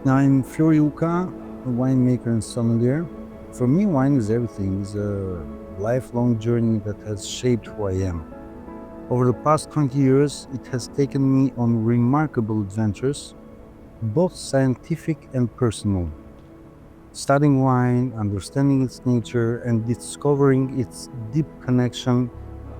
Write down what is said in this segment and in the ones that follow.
Now, I'm CERUJA, a winemaker and sommelier. For me, wine is everything. It's a lifelong journey that has shaped who I am. Over the past 20 years, it has taken me on remarkable adventures, both scientific and personal. Studying wine, understanding its nature, and discovering its deep connection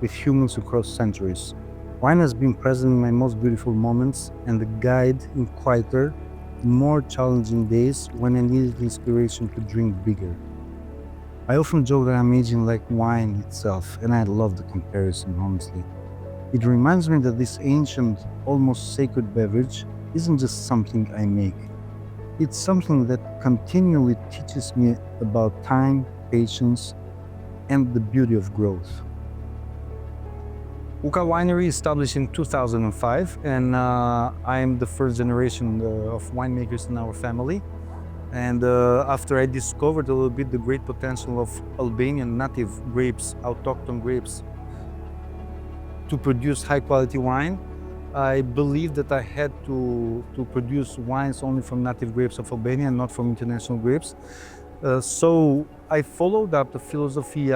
with humans across centuries. Wine has been present in my most beautiful moments and a guide in quieter, more challenging days when I needed inspiration to drink bigger. I often joke that I'm aging like wine itself, and I love the comparison, honestly. It reminds me that this ancient, almost sacred beverage isn't just something I make. It's something that continually teaches me about time, patience, and the beauty of growth. Uka Winery established in 2005, and I am the first generation of winemakers in our family. And after I discovered a little bit the great potential of Albanian native grapes, autochthon grapes, to produce high quality wine, I believed that I had to produce wines only from native grapes of Albania and not from international grapes. So I followed up the philosophy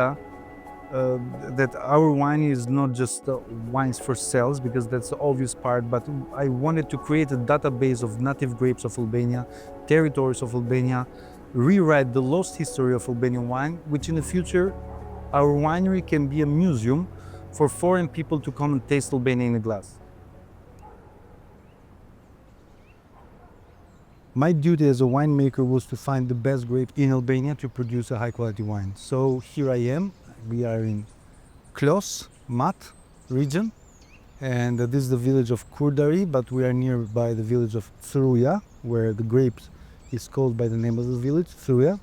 that our wine is not just wines for sales, because that's the obvious part, but I wanted to create a database of native grapes of Albania, territories of Albania, rewrite the lost history of Albanian wine, which in the future, our winery can be a museum for foreign people to come and taste Albania in a glass. My duty as a winemaker was to find the best grape in Albania to produce a high quality wine. So here I am. We are in Klos, Mat region, and this is the village of Kurdari, but we are nearby the village of CERUJA, where the grapes is called by the name of the village, CERUJA.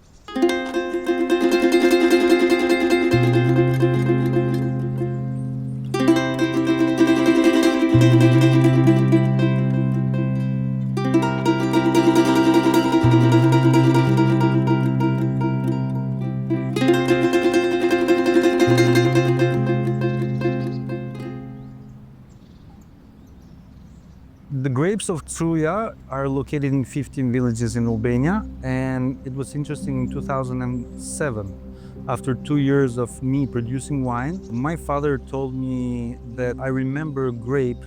The grapes of CERUJA are located in 15 villages in Albania, and it was interesting in 2007. After 2 years of me producing wine, my father told me that I remember a grape,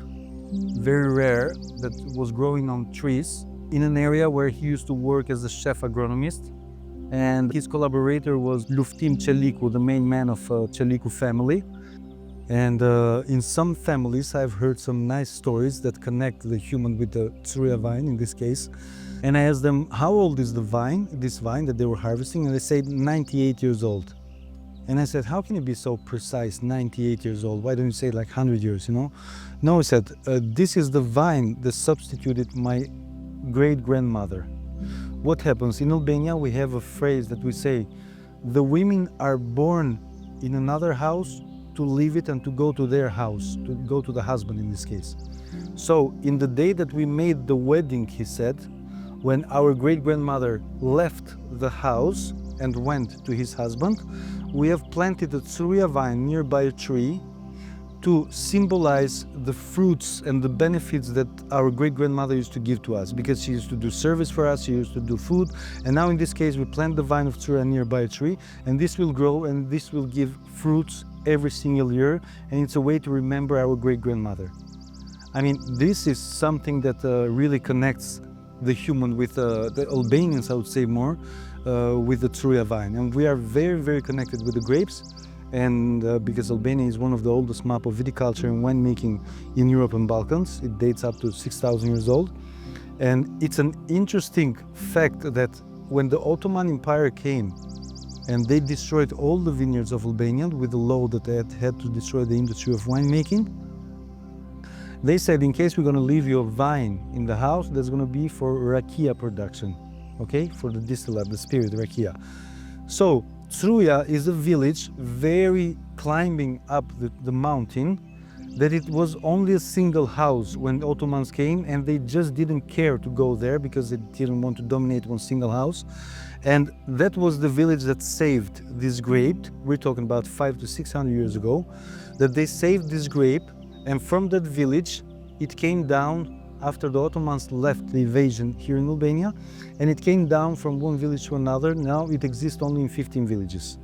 very rare, that was growing on trees in an area where he used to work as a chef agronomist. And his collaborator was Luftim Qeliku, the main man of Qeliku family. And in some families, I've heard some nice stories that connect the human with the CERUJA vine in this case. And I asked them, how old is the vine, this vine that they were harvesting? And they said 98 years old. And I said, how can you be so precise, 98 years old? Why don't you say like 100 years, you know? No, he said, this is the vine that substituted my great-grandmother. What happens? In Albania, we have a phrase that we say, the women are born in another house to leave it and to go to their house, to go to the husband in this case. So in the day that we made the wedding, he said, when our great-grandmother left the house and went to his husband, we have planted a CERUJA vine nearby a tree to symbolize the fruits and the benefits that our great-grandmother used to give to us, because she used to do service for us, she used to do food, and now in this case we plant the vine of CERUJA nearby a tree, and this will grow and this will give fruits every single year, and it's a way to remember our great-grandmother. I mean, this is something that really connects the human with the Albanians, I would say more, with the CERUJA vine. And we are very, very connected with the grapes, and because Albania is one of the oldest map of viticulture and winemaking in Europe and Balkans. It dates up to 6,000 years old. And it's an interesting fact that when the Ottoman Empire came and they destroyed all the vineyards of Albania with the law that they had to destroy the industry of winemaking, they said, in case we're going to leave your vine in the house, that's going to be for rakia production, okay, for the distillate, the spirit, rakia. So CERUJA is a village very climbing up the mountain, that it was only a single house when the Ottomans came, and they just didn't care to go there because they didn't want to dominate one single house. And that was the village that saved this grape. We're talking about 500 to 600 years ago, that they saved this grape, and from that village it came down after the Ottomans left the invasion here in Albania, and it came down from one village to another. Now it exists only in 15 villages.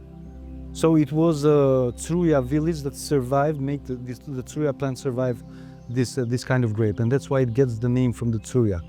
So it was a CERUJA village that survived, the CERUJA plant survive this kind of grape, and that's why it gets the name from the CERUJA.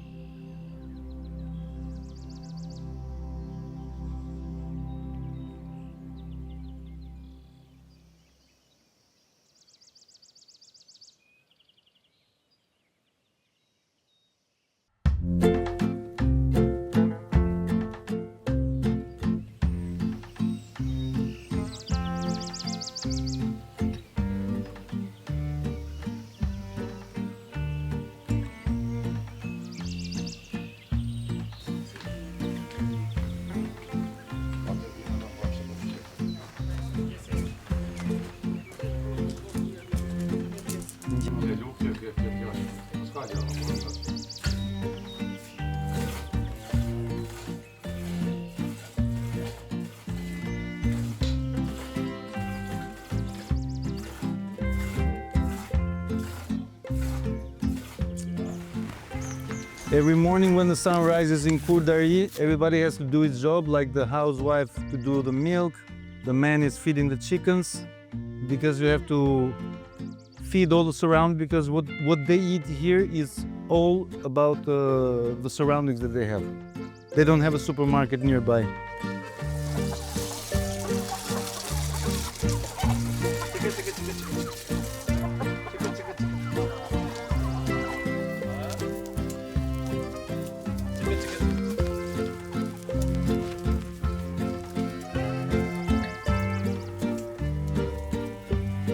Every morning when the sun rises in Kurdari, everybody has to do his job, like the housewife to do the milk, the man is feeding the chickens, because you have to feed all the surroundings, because what they eat here is all about the surroundings that they have. They don't have a supermarket nearby.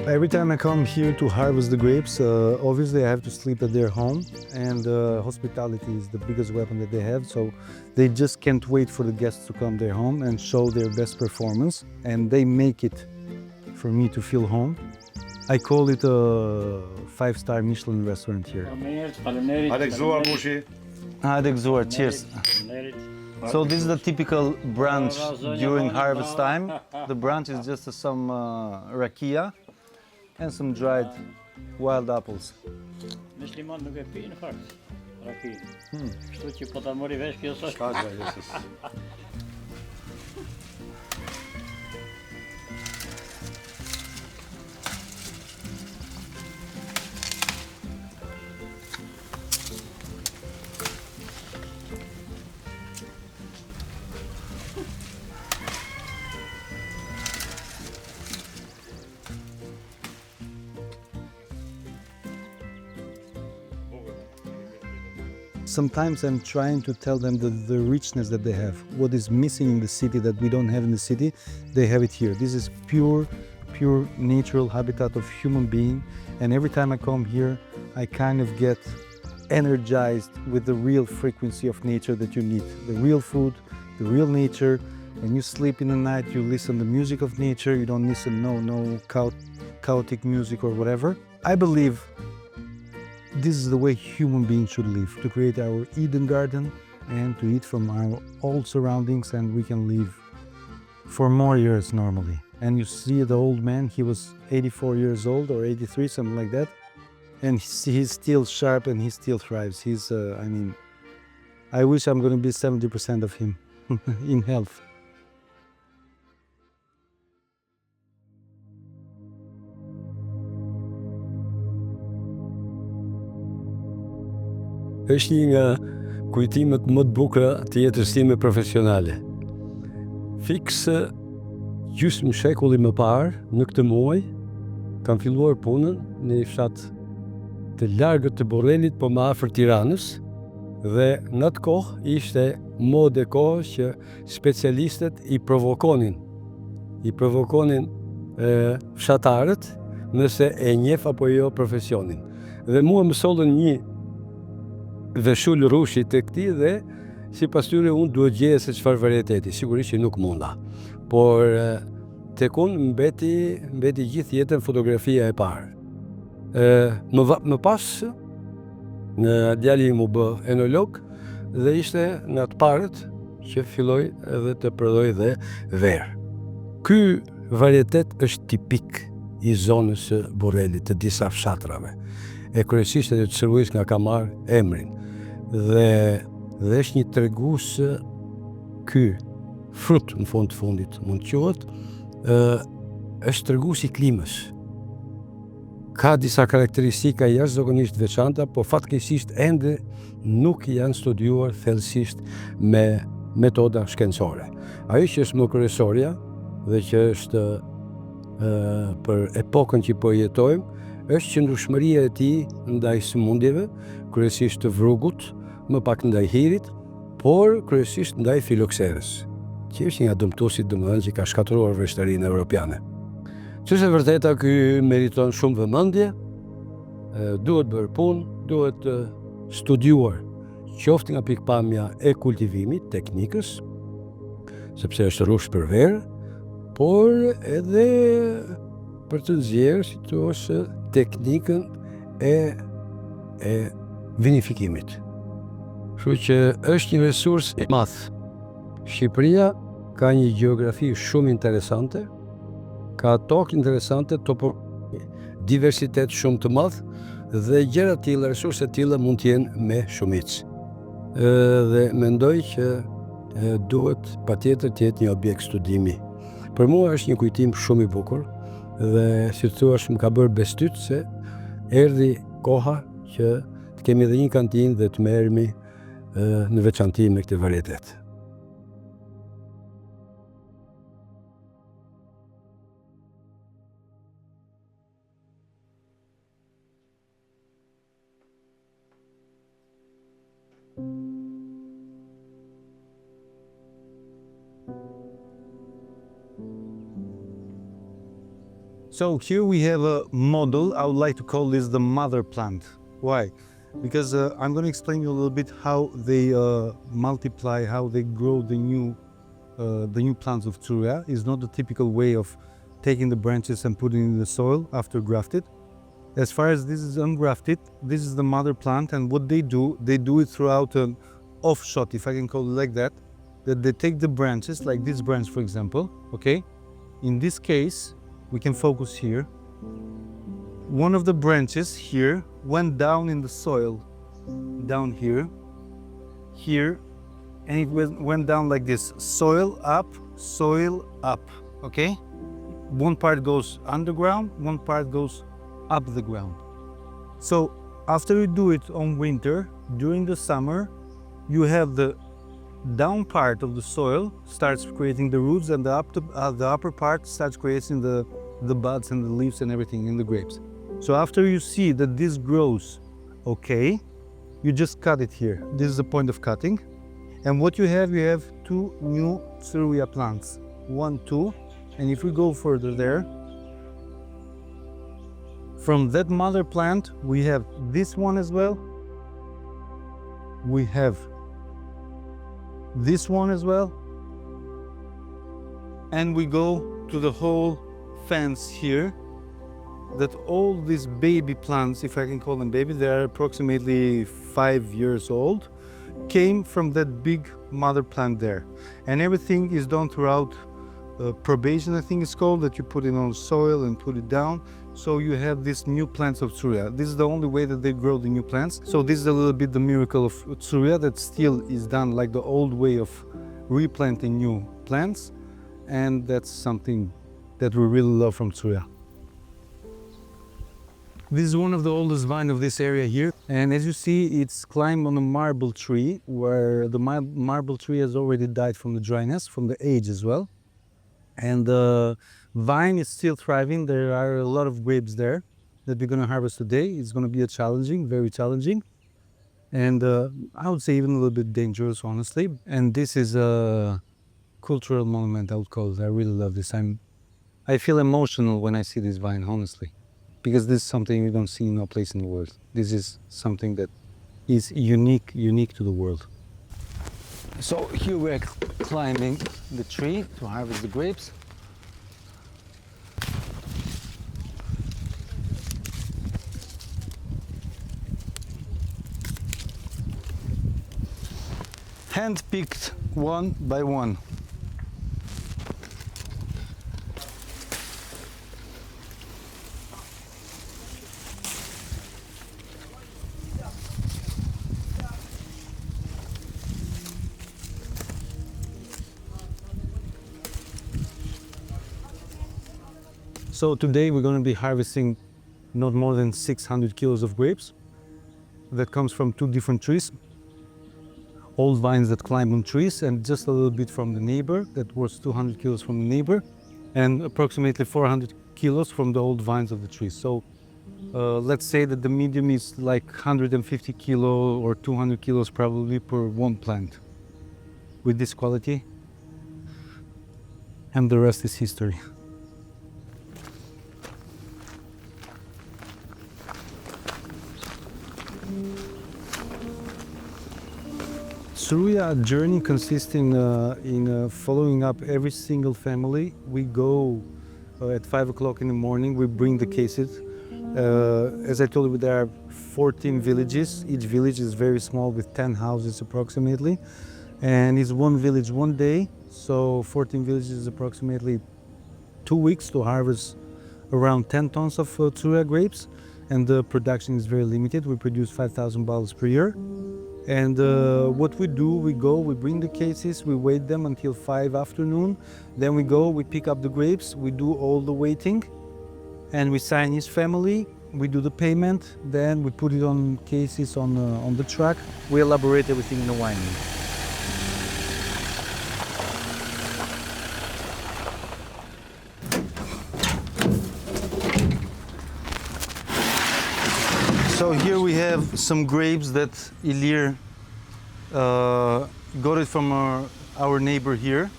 Every time I come here to harvest the grapes, obviously I have to sleep at their home, and hospitality is the biggest weapon that they have, so they just can't wait for the guests to come their home and show their best performance, and they make it for me to feel home. I call it a 5-star Michelin restaurant here. Cheers. So this is the typical brunch during harvest time. The brunch is just some rakia and some dried wild apples. Sometimes I'm trying to tell them the richness that they have. What is missing in the city that we don't have in the city, they have it here. This is pure natural habitat of human being. And every time I come here, I kind of get energized with the real frequency of nature that you need. The real food, the real nature. When you sleep in the night, you listen to the music of nature. You don't listen no chaotic music or whatever. I believe this is the way human beings should live, to create our Eden garden and to eat from our old surroundings, and we can live for more years normally. And you see the old man, he was 84 years old or 83, something like that. And he's still sharp and he still thrives. I wish I'm going to be 70% of him in health. Është një nga kujtimet më të bukura të jetës time profesionale. Fiks gjysmë shekulli më parë, në këtë muaj, kam filluar punën në një fshat të largët të Borrelit, po më afër Tiranës, dhe në atë kohë ishte modë e kohës që specialistët i provokonin fshatarët nëse e njeh apo jo profesionin. Dhe mua më sollën një veshull rushi të këtij dhe sipas tyre unë duhet gjeja se çfarë varieteti, sigurisht që nuk munda. Por tek unë mbeti gjithë jetën fotografia e parë. Më pas në djali im u bë enolog dhe ishte në atë parët që filloi edhe të prodhoj dhe verë. Ky varietet është tipik i zonës së Borrelit, të disa fshatrave. e kryesisht e CERUJës nga ka marrë emrin. Dhe është një tregues ky frut në fund të fundit mund të quhet, është tregues i klimës. Ka disa karakteristika jashtëzakonisht veçanta, po fatkeqësisht ende nuk janë studiuar thellësisht me metoda shkencore. Ajo që është më kryesorja dhe që është për epokën që po jetojmë, është qëndrueshmëria e tij ndaj sëmundjeve, kryesisht të vrugut, më pak ndaj hirit, por kryesisht ndaj filokserës, që është një dëmtuesi domethënë që ka shkatëruar vështarinë europiane. Ç'është e vërteta, ky meriton shumë vëmendje, duhet bërë punë, duhet studiuar qoftë nga pikpamja e kultivimit, teknikës, sepse është rrush për verë, por edhe për të nxjerrë, si thua, teknikën e vinifikimit. Kështu që është një resurs i madh. Shqipëria ka një gjeografi shumë interesante, ka tokë interesante, diversitet shumë të madh, dhe gjëra të tilla, resurse të tilla mund të jenë me shumicë. Dhe mendoj që duhet patjetër të jetë një objekt studimi. Për mua është një kujtim shumë i bukur dhe si thua më ka bërë bestyt se erdhi koha që të kemi edhe një kantinë dhe të merremi në veçanti me këtë varietet. So here we have a model. I would like to call this the mother plant. Why? Because I'm going to explain you a little bit how they multiply, how they grow the new plants of CERUJA. It's not the typical way of taking the branches and putting in the soil after grafted. As far as this is ungrafted, this is the mother plant, and what they do it throughout an offshot, if I can call it like that, that they take the branches, like this branch for example, okay? In this case, we can focus here. One of the branches here went down in the soil, down here, and it went down like this, soil up, okay? One part goes underground, one part goes up the ground. So after you do it on winter, during the summer, you have the down part of the soil starts creating the roots, and the upper part starts creating the buds and the leaves and everything in the grapes. So after you see that this grows okay, you just cut it here. This is the point of cutting. And what you have two new CERUJA plants. 1, 2, and if we go further there, from that mother plant, we have this one as well. We have this one as well. And we go to the whole fence here, that all these baby plants, if I can call them baby, they are approximately 5 years old, came from that big mother plant there. And everything is done throughout probation, I think it's called, that you put it on soil and put it down. So you have these new plants of CERUJA. This is the only way that they grow the new plants. So this is a little bit the miracle of CERUJA, that still is done like the old way of replanting new plants. And that's something that we really love from CERUJA. This is one of the oldest vines of this area here. And as you see, it's climbed on a marble tree, where the marble tree has already died from the dryness, from the age as well. And the vine is still thriving. There are a lot of grapes there that we're going to harvest today. It's going to be very challenging. And I would say even a little bit dangerous, honestly. And this is a cultural monument, I would call it. I really love this. I feel emotional when I see this vine, honestly, because this is something you don't see in no place in the world. This is something that is unique to the world. So here we're climbing the tree to harvest the grapes. Hand-picked one by one. So today we're going to be harvesting not more than 600 kilos of grapes. That comes from 2 different trees. Old vines that climb on trees, and just a little bit from the neighbor, that was 200 kilos from the neighbor, and approximately 400 kilos from the old vines of the trees. So let's say that the medium is like 150 kilo or 200 kilos probably per one plant with this quality. And the rest is history. CERUJA journey consists in following up every single family. We go at 5 o'clock in the morning, we bring the cases. As I told you, there are 14 villages. Each village is very small with 10 houses approximately. And it's one village, one day. So 14 villages is approximately 2 weeks to harvest around 10 tons of CERUJA grapes. And the production is very limited. We produce 5,000 bottles per year. And what we do, we bring the cases, we wait them until 5 afternoon. Then we pick up the grapes, we do all the waiting, and we sign his family, we do the payment, then we put it on cases on the truck. We elaborate everything in the winery. So here we have some grapes that Ilir got it from our neighbor here.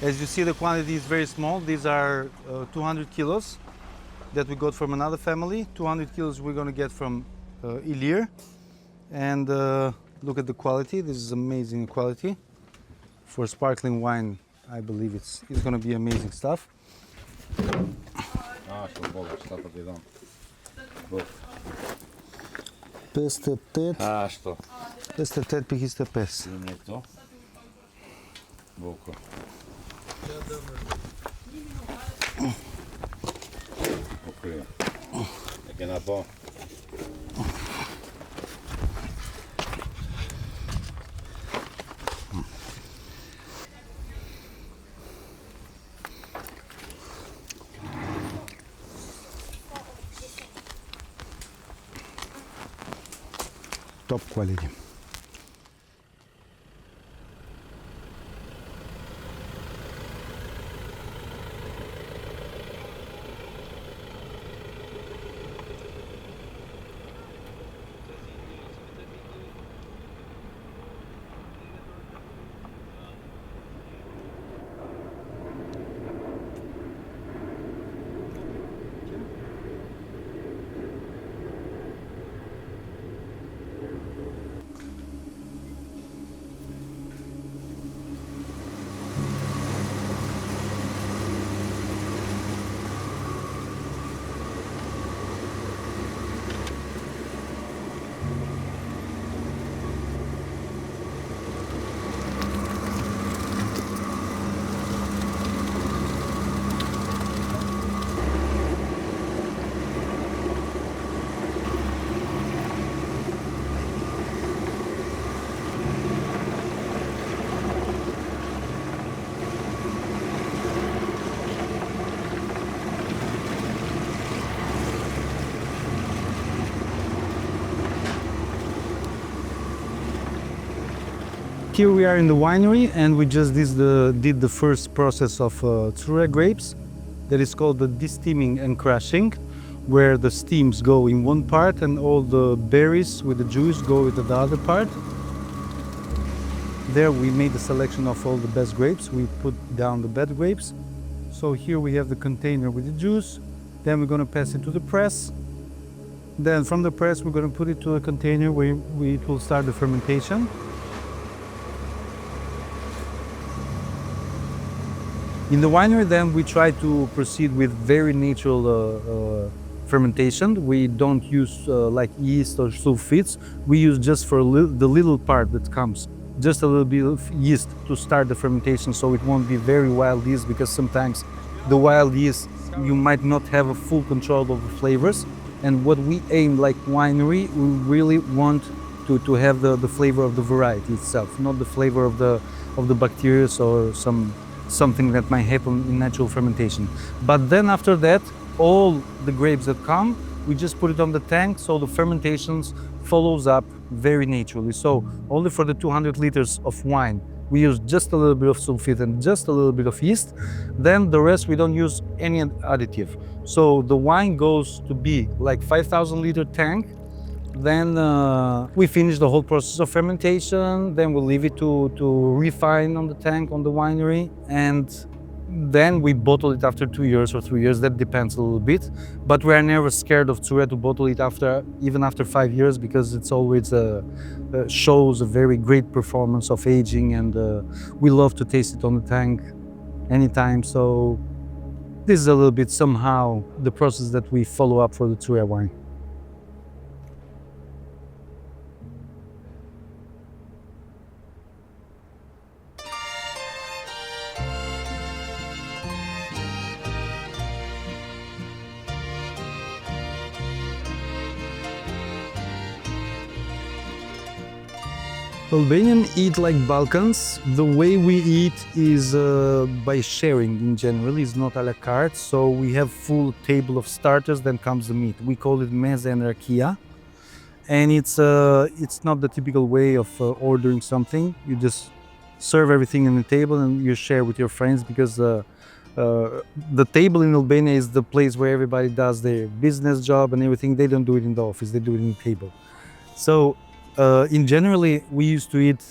As you see, the quantity is very small. These are 200 kilos that we got from another family. 200 kilos we're going to get from Ilir. And look at the quality. This is amazing quality. For sparkling wine, I believe it's going to be amazing stuff. Peste 8. Što? Peste 8 pihiste pes. Не то. Boko. Okej. Jakie na to? Top quality. Here we are in the winery, and we just did the first process of CERUJA grapes. That is called the de-steaming and crushing, where the steams go in one part and all the berries with the juice go with the other part. There we made a selection of all the best grapes. We put down the bad grapes. So here we have the container with the juice. Then we're going to pass it to the press. Then from the press we're going to put it to a container where it will start the fermentation. In the winery, then, we try to proceed with very natural fermentation. We don't use like yeast or sulfites. We use just for the little part that comes, just a little bit of yeast to start the fermentation, so it won't be very wild yeast, because sometimes the wild yeast, you might not have a full control of the flavors. And what we aim, like winery, we really want to have the flavor of the variety itself, not the flavor of the bacteria or something that might happen in natural fermentation. But then after that, all the grapes that come, we just put it on the tank, so the fermentations follows up very naturally. So only for the 200 liters of wine, we use just a little bit of sulfite and just a little bit of yeast. Then the rest, we don't use any additive. So the wine goes to be like 5,000 liter tank. Then we finish the whole process of fermentation. Then we leave it to refine on the tank, on the winery. And then we bottle it after 2 years or 3 years. That depends a little bit. But we are never scared of CERUJA to bottle it even after 5 years, because it's always shows a very great performance of aging, and we love to taste it on the tank anytime. So this is a little bit somehow the process that we follow up for the CERUJA wine. Albanians eat like Balkans. The way we eat is by sharing in general, it's not a la carte. So we have full table of starters, then comes the meat. We call it meze and rakia. And it's not the typical way of ordering something. You just serve everything on the table and you share with your friends, because the table in Albania is the place where everybody does their business job and everything. They don't do it in the office, they do it in the table. So in generally, we used to eat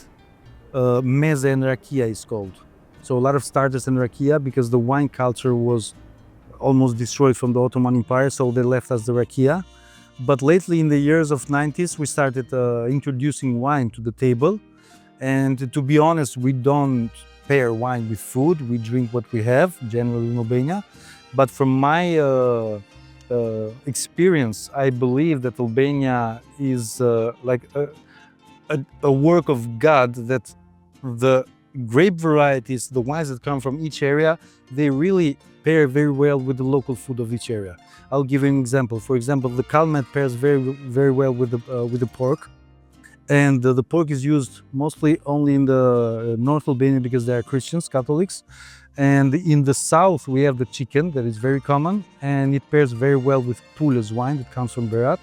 meze and rakia is called. So a lot of starters and rakia, because the wine culture was almost destroyed from the Ottoman Empire, so they left us the rakia. But lately, in the years of 90s, we started introducing wine to the table. And to be honest, we don't pair wine with food. We drink what we have, generally in Albania. But from my experience, I believe that Albania is like a work of God, that the grape varieties, the wines that come from each area, they really pair very well with the local food of each area. I'll give you an example. For example, the kalmet pairs very well with the pork. And the pork is used mostly only in the North Albania, because they are Christians, Catholics. And in the south, we have the chicken that is very common, and it pairs very well with Pullës wine that comes from Berat.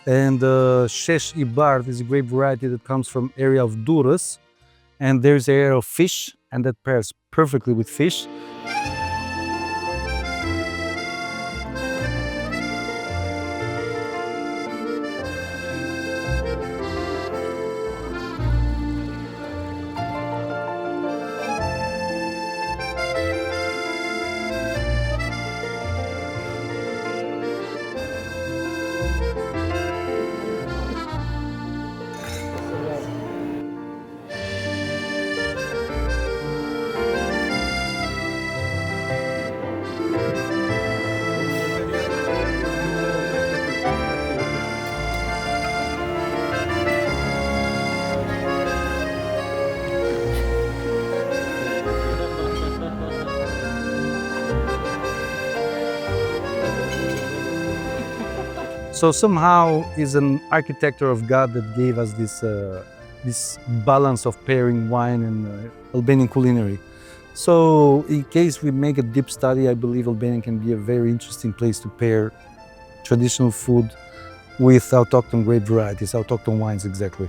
And Shesh I Bardh is a grape variety that comes from area of Durrës. And there's an area of fish, and that pairs perfectly with fish. So somehow is an architecture of God that gave us this balance of pairing wine and Albanian culinary. So in case we make a deep study, I believe Albania can be a very interesting place to pair traditional food with autochthon grape varieties, autochthon wines exactly.